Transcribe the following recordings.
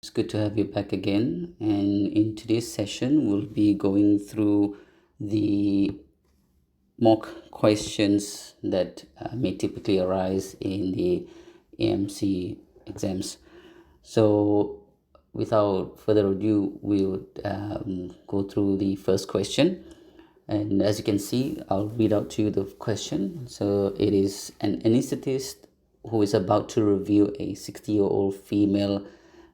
It's good to have you back again. And in today's session, we'll be going through the mock questions that may typically arise in the AMC exams. So, without further ado, we would go through the first question. And as you can see, I'll read out to you the question. So, it is an anesthetist who is about to review a 60-year-old female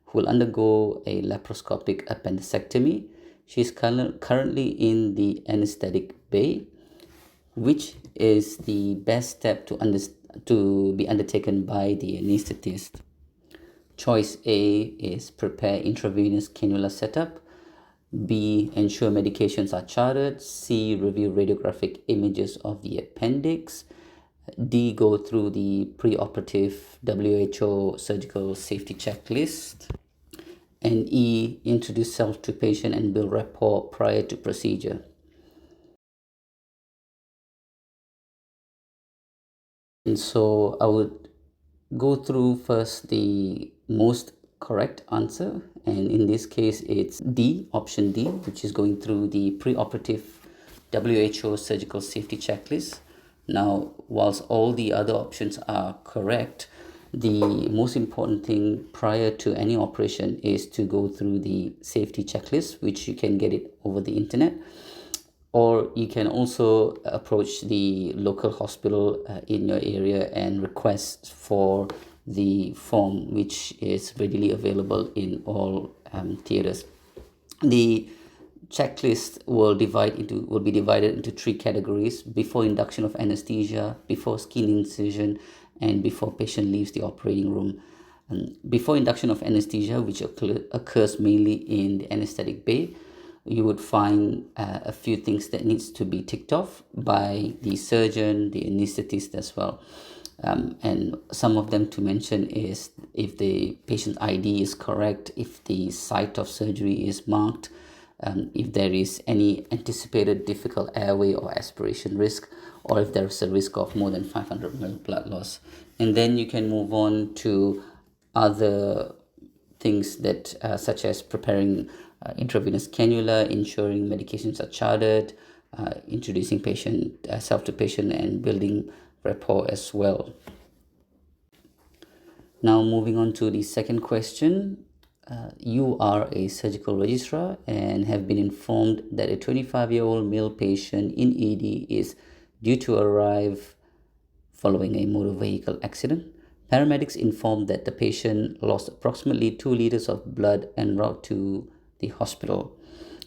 who will undergo a laparoscopic appendectomy. She is currently in the anesthetic bay. Which is the best step to be undertaken by the anesthetist? Choice A is prepare intravenous cannula setup. B, ensure medications are charted. C, review radiographic images of the appendix. D, go through the preoperative WHO surgical safety checklist. And E, introduce self to patient and build rapport prior to procedure. And so I would go through first the most correct answer, and in this case it's D, option D, which is going through the preoperative WHO surgical safety checklist. Now, whilst all the other options are correct, the most important thing prior to any operation is to go through the safety checklist, which you can get it over the internet, or you can also approach the local hospital in your area and request for the form, which is readily available in all theaters. The checklist will be divided into three categories: before induction of anesthesia, before skin incision, and before patient leaves the operating room. Before induction of anesthesia, which occurs mainly in the anesthetic bay, you would find a few things that needs to be ticked off by the surgeon, the anesthetist as well. And some of them to mention is if the patient ID is correct, if the site of surgery is marked, if there is any anticipated difficult airway or aspiration risk, or if there is a risk of more than 500 ml blood loss. And then you can move on to other things that such as preparing intravenous cannula, ensuring medications are charted, introducing patient self to patient, and building rapport as well. Now moving on to the second question. You are a surgical registrar and have been informed that a 25-year-old male patient in ED is due to arrive following a motor vehicle accident. Paramedics informed that the patient lost approximately 2 liters of blood en route to the hospital.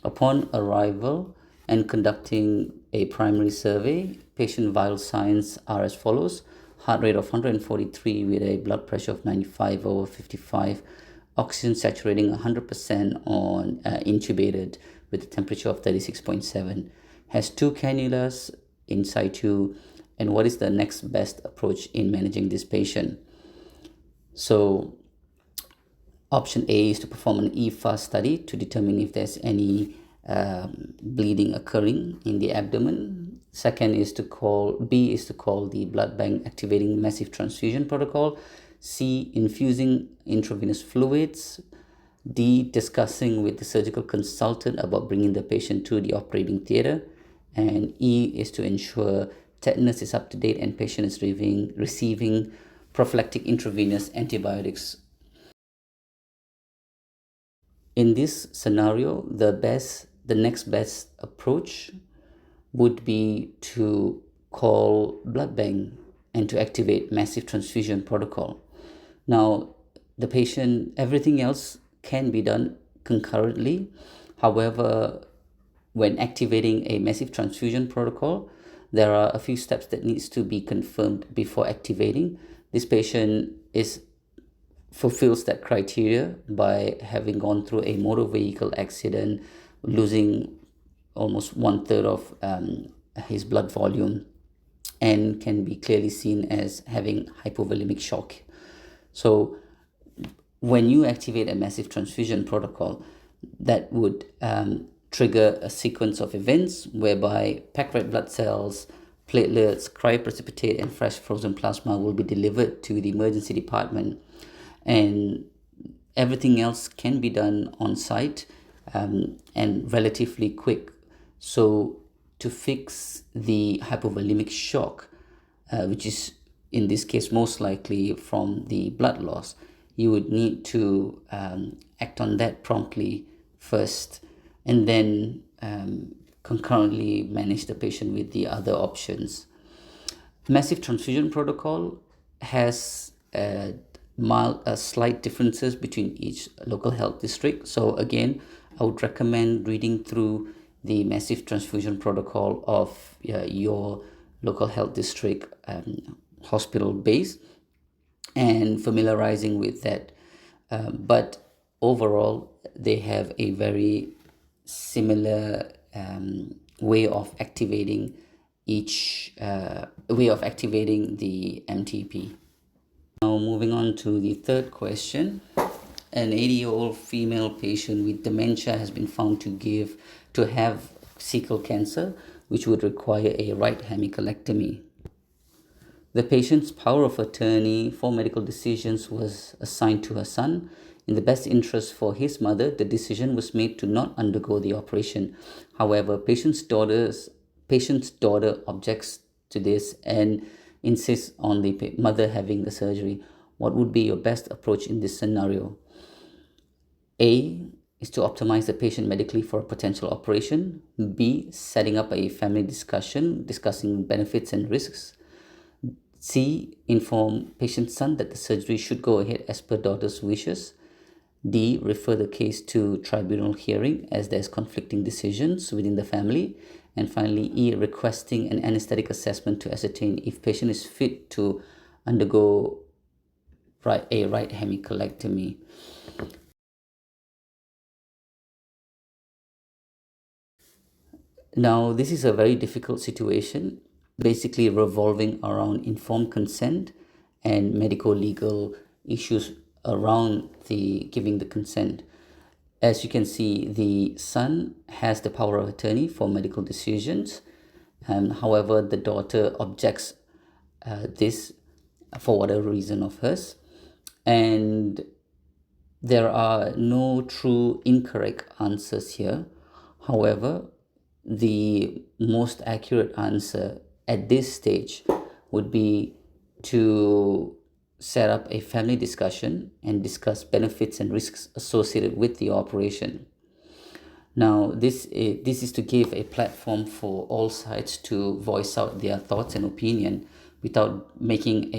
Upon arrival and conducting a primary survey, patient vital signs are as follows: heart rate of 143 with a blood pressure of 95/55, oxygen saturating 100% on intubated with a temperature of 36.7, has 2 cannulas in situ. And what is the next best approach in managing this patient? So option A is to perform an EFAS study to determine if there's any bleeding occurring in the abdomen. Second is to call the blood bank activating massive transfusion protocol. C, infusing intravenous fluids. D, discussing with the surgical consultant about bringing the patient to the operating theater. And E is to ensure tetanus is up to date and patient is receiving prophylactic intravenous antibiotics. In this scenario, the next best approach would be to call blood bank and to activate massive transfusion protocol. Now, the patient, everything else can be done concurrently. However, when activating a massive transfusion protocol, there are a few steps that needs to be confirmed before activating. This patient fulfills that criteria by having gone through a motor vehicle accident, losing almost 1/3 of his blood volume, and can be clearly seen as having hypovolemic shock. So when you activate a massive transfusion protocol, that would trigger a sequence of events whereby packed red blood cells, platelets, cryoprecipitate, and fresh frozen plasma will be delivered to the emergency department. And everything else can be done on site and relatively quick. So to fix the hypovolemic shock, which is in this case most likely from the blood loss, you would need to act on that promptly first, and then concurrently manage the patient with the other options. Massive transfusion protocol has slight differences between each local health district. So again, I would recommend reading through the massive transfusion protocol of your local health district hospital base and familiarizing with that. But overall, they have a very similar way of activating the MTP. Now moving on to the third question. An 80-year-old female patient with dementia has been found to have cecal cancer, which would require a right hemicolectomy. The patient's power of attorney for medical decisions was assigned to her son. In the best interest for his mother, the decision was made to not undergo the operation. However, patient's daughter objects to this and insists on the mother having the surgery. What would be your best approach in this scenario? A is to optimize the patient medically for a potential operation. B, setting up a family discussion discussing benefits and risks. C, inform patient's son that the surgery should go ahead as per daughter's wishes. D, refer the case to tribunal hearing as there's conflicting decisions within the family. And finally, E, requesting an anesthetic assessment to ascertain if patient is fit to undergo a right hemicolectomy. Now, this is a very difficult situation, basically revolving around informed consent and medico-legal issues around the giving the consent. As you can see, the son has the power of attorney for medical decisions. However, the daughter objects this for whatever reason of hers. And there are no true incorrect answers here. However, the most accurate answer at this stage would be to set up a family discussion and discuss benefits and risks associated with the operation. Now, this is to give a platform for all sides to voice out their thoughts and opinion without making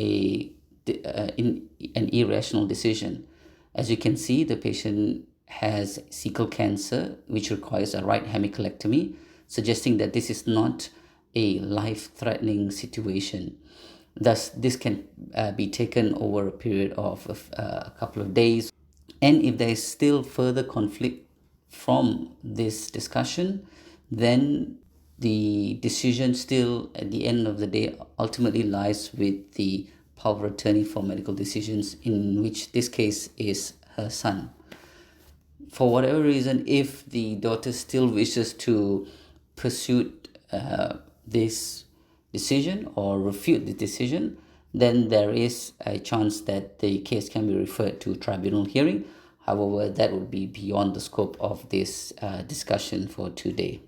an irrational decision. As you can see, the patient has cecal cancer, which requires a right hemicolectomy, suggesting that this is not a life-threatening situation. Thus, this can be taken over a period of a couple of days. And if there is still further conflict from this discussion, then the decision still, at the end of the day, ultimately lies with the power of attorney for medical decisions, in which this case is her son. For whatever reason, if the daughter still wishes to pursue this decision or refute the decision, then there is a chance that the case can be referred to tribunal hearing. However, that would be beyond the scope of this discussion for today.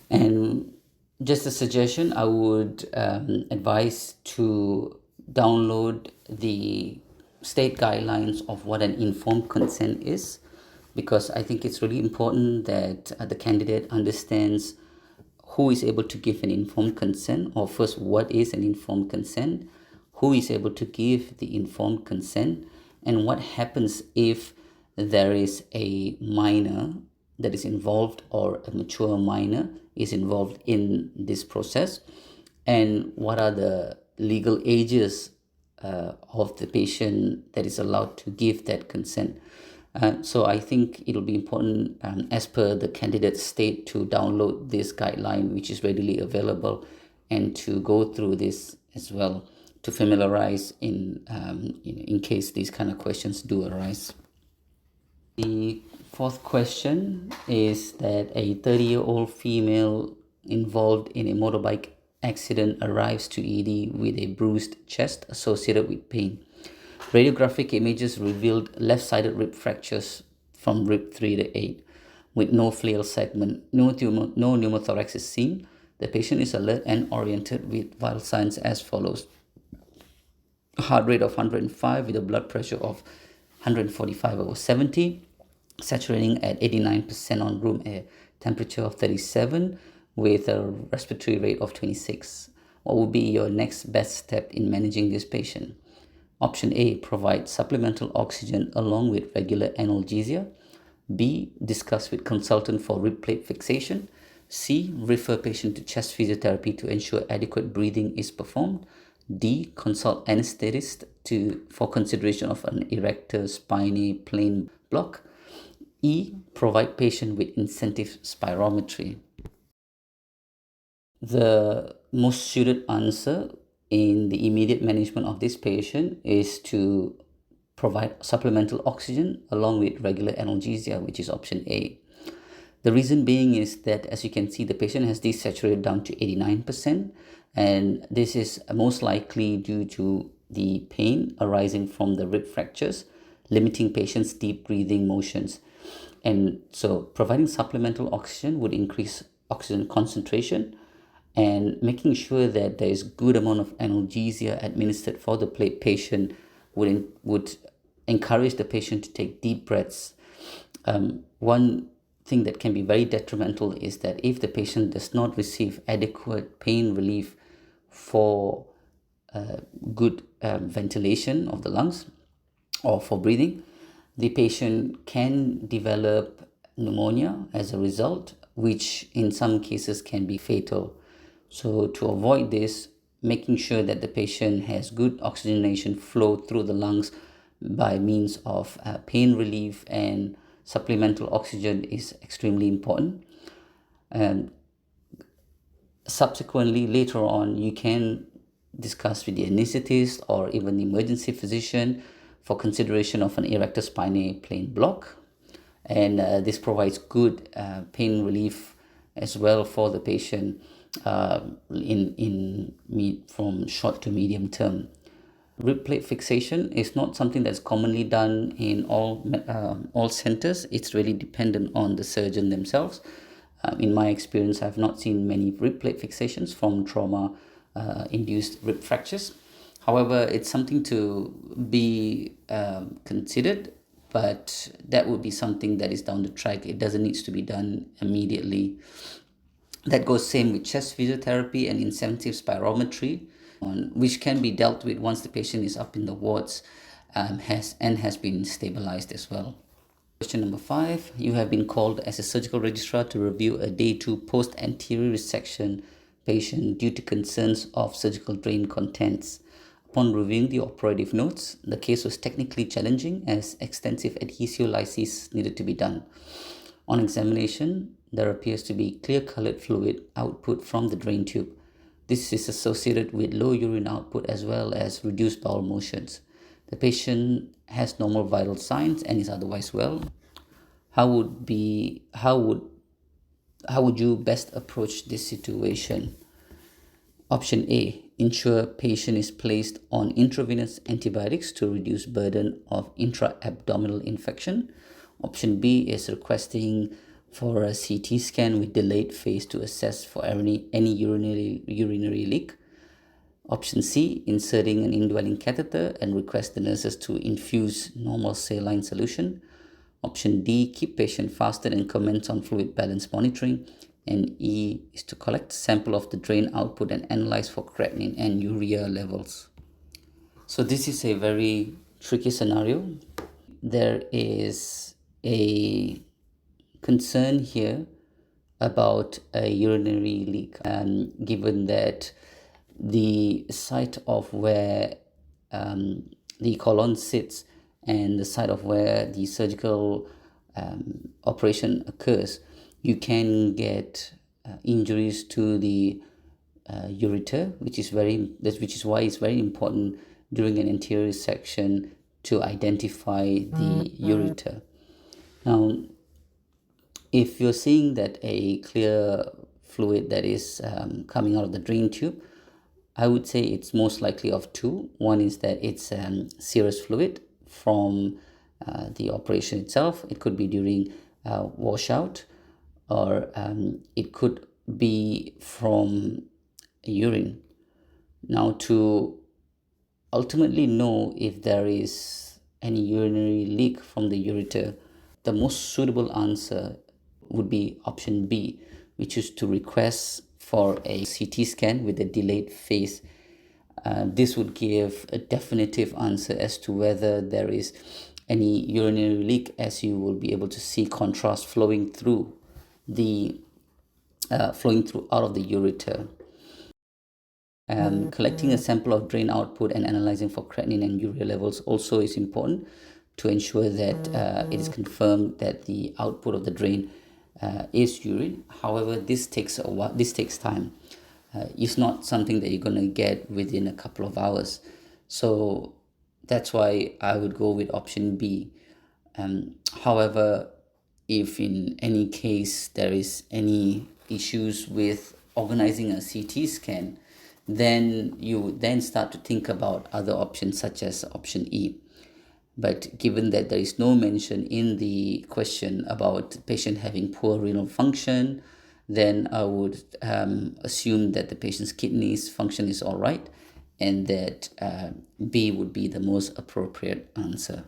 And just a suggestion, I would advise to download the state guidelines of what an informed consent is, because I think it's really important that the candidate understands who is able to give an informed consent, or first, what is an informed consent, who is able to give the informed consent, and what happens if there is a minor that is involved or a mature minor is involved in this process, and what are the legal ages of the patient that is allowed to give that consent. So I think it'll be important, as per the candidate's state, to download this guideline, which is readily available, and to go through this as well to familiarize in case these kind of questions do arise. The fourth question is that a 30-year-old female involved in a motorbike accident arrives to ED with a bruised chest associated with pain. Radiographic images revealed left-sided rib fractures from rib 3 to 8 with no flail segment. No pneumothorax is seen. The patient is alert and oriented with vital signs as follows. Heart rate of 105 with a blood pressure of 145/70, saturating at 89% on room air, temperature of 37 with a respiratory rate of 26. What would be your next best step in managing this patient? Option A, provide supplemental oxygen along with regular analgesia. B, discuss with consultant for rib plate fixation. C, refer patient to chest physiotherapy to ensure adequate breathing is performed. D, consult anesthetist for consideration of an erector spinae plane block. E, provide patient with incentive spirometry. The most suited answer in the immediate management of this patient is to provide supplemental oxygen along with regular analgesia, which is option A. The reason being is that, as you can see, the patient has desaturated down to 89%, and this is most likely due to the pain arising from the rib fractures, limiting patient's deep breathing motions. And so providing supplemental oxygen would increase oxygen concentration, and making sure that there is good amount of analgesia administered for the patient would encourage the patient to take deep breaths. One thing that can be very detrimental is that if the patient does not receive adequate pain relief for good ventilation of the lungs or for breathing, the patient can develop pneumonia as a result, which in some cases can be fatal. So to avoid this, making sure that the patient has good oxygenation flow through the lungs by means of pain relief and supplemental oxygen is extremely important. And subsequently, later on, you can discuss with the anesthetist or even the emergency physician for consideration of an erector spinae plane block. And this provides good pain relief as well for the patient from short to medium term. Rib plate fixation is not something that's commonly done in all centers. It's really dependent on the surgeon themselves. In my experience, I've not seen many rib plate fixations from trauma induced rib fractures. However, it's something to be considered, but that would be something that is down the track. It doesn't need to be done immediately. That goes same with chest physiotherapy and incentive spirometry, which can be dealt with once the patient is up in the wards has been stabilized as well. Question number 5. You have been called as a surgical registrar to review a day 2 post-anterior resection patient due to concerns of surgical drain contents. Upon reviewing the operative notes, the case was technically challenging as extensive adhesiolysis needed to be done. On examination, there appears to be clear colored fluid output from the drain tube. This is associated with low urine output as well as reduced bowel motions. The patient has normal vital signs and is otherwise well. How would you best approach this situation? Option A, ensure patient is placed on intravenous antibiotics to reduce burden of intra-abdominal infection. Option B is requesting for a CT scan with delayed phase to assess for any urinary leak. Option C, inserting an indwelling catheter and request the nurses to infuse normal saline solution. Option D, keep patient fasted and comments on fluid balance monitoring. And E is to collect sample of the drain output and analyze for creatinine and urea levels. So this is a very tricky scenario. There is a concern here about a urinary leak, and given that the site of where the colon sits and the site of where the surgical operation occurs, you can get injuries to the ureter, which is why it's very important during an anterior section to identify the ureter. Now, if you're seeing that a clear fluid that is coming out of the drain tube, I would say it's most likely of two. One is that it's serous fluid from the operation itself. It could be during washout, or it could be from urine. Now, to ultimately know if there is any urinary leak from the ureter, the most suitable answer would be option B, which is to request for a CT scan with a delayed phase. This would give a definitive answer as to whether there is any urinary leak, as you will be able to see contrast flowing through the flowing through out of the ureter. Collecting a sample of drain output and analyzing for creatinine and urea levels also is important to ensure that it is confirmed that the output of the drain is urine. However, this takes a while. This takes time. It's not something that you're going to get within a couple of hours. So that's why I would go with option B. However, if in any case there is any issues with organizing a CT scan, then you would then start to think about other options such as option E. But given that there is no mention in the question about patient having poor renal function, then I would assume that the patient's kidneys function is all right, and that B would be the most appropriate answer.